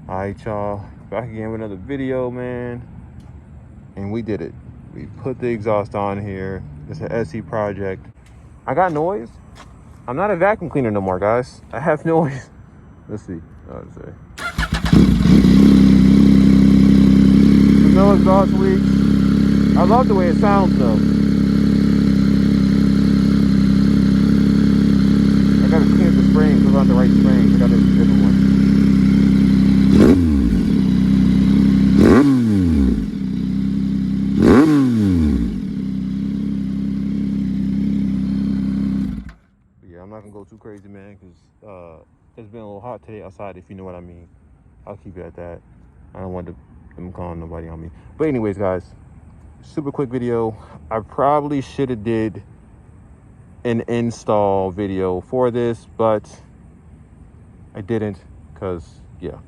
All right, y'all, back again with another video, man. And we did it. We put the exhaust on here. It's an SE project. I got noise. I'm not a vacuum cleaner no more, guys. I have noise. Let's see. Let's say. There's no exhaust leaks. I love the way it sounds, though. I gotta clean the springs. Those aren't the right springs. I gotta use a different one. I'm not gonna go too crazy, man, because it's been a little hot today outside, if you know what I mean. I'll keep it at that. I don't want them calling nobody on me. But anyways, guys, super quick video. I probably should have did an install video for this, but I didn't, because yeah.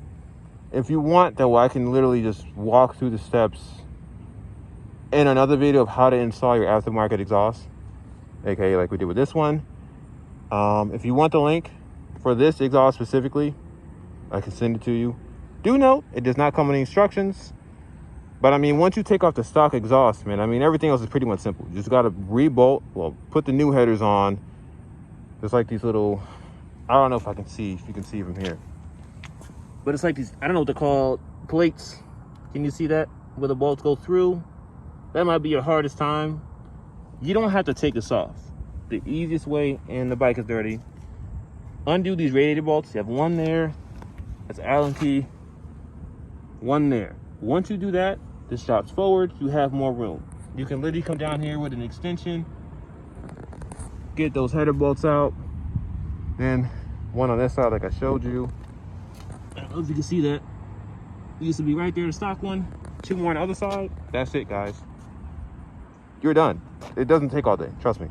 If you want, though, I can literally just walk through the steps in another video of how to install your aftermarket exhaust, aka like we did with this one. If you want the link for this exhaust specifically, I can send it to you. Do note, it does not come with any instructions. But I mean, once you take off the stock exhaust, man, I mean, everything else is pretty much simple. You just got to re-bolt, well, put the new headers on. There's like these little, I don't know if I can see, if you can see from here. But it's like these, I don't know what they're called, plates. Can you see that? Where the bolts go through? That might be your hardest time. You don't have to take this off. The easiest way, and the bike is dirty, undo these radiator bolts. You have one there, that's Allen key, one there. Once you do that, this drops forward, you have more room. You can literally come down here with an extension, get those header bolts out, then one on this side like I showed you. I don't know if you can see that. It used to be right there, the stock one. Two more on the other side. That's it, guys. You're done. It doesn't take all day, trust me.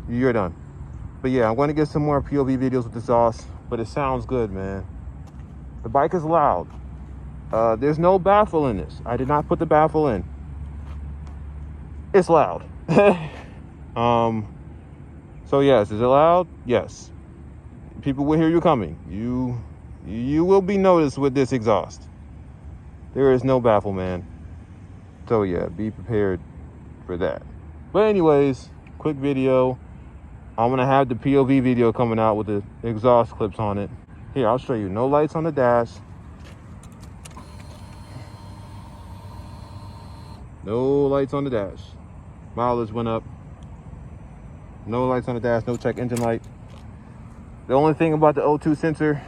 You're done. But yeah, I'm going to get some more POV videos with this exhaust, but it sounds good, man. The bike is loud. There's no baffle in this. I did not put the baffle in. It's loud. So yes, is it loud? Yes. People will hear you coming. You will be noticed with this exhaust. There is no baffle, man. So yeah, be prepared for that. But anyways, quick video. I'm gonna have the POV video coming out with the exhaust clips on it. Here, I'll show you. No lights on the dash. No lights on the dash. Mileage went up. No lights on the dash, no check engine light. The only thing about the O2 sensor,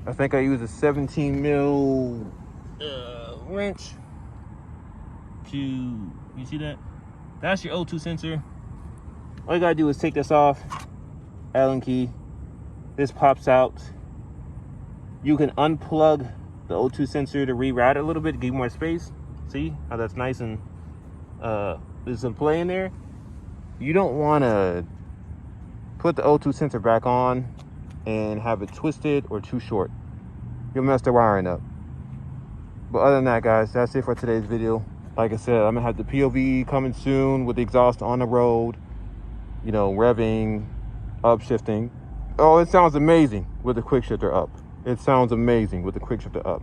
I think I used a 17 mil wrench to, you see that? That's your O2 sensor. All you gotta do is take this off, Allen key. This pops out. You can unplug the O2 sensor to reroute it a little bit to give you more space. See how that's nice and there's some play in there. You don't wanna put the O2 sensor back on and have it twisted or too short. You'll mess the wiring up. But other than that, guys, that's it for today's video. Like I said, I'm gonna have the POV coming soon with the exhaust on the road. You know, revving, upshifting. Oh, it sounds amazing with the quick shifter up. It sounds amazing with the quick shifter up.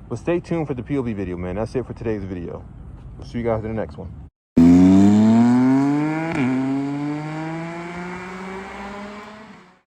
But stay tuned for the POV video, man. That's it for today's video. We'll see you guys in the next one.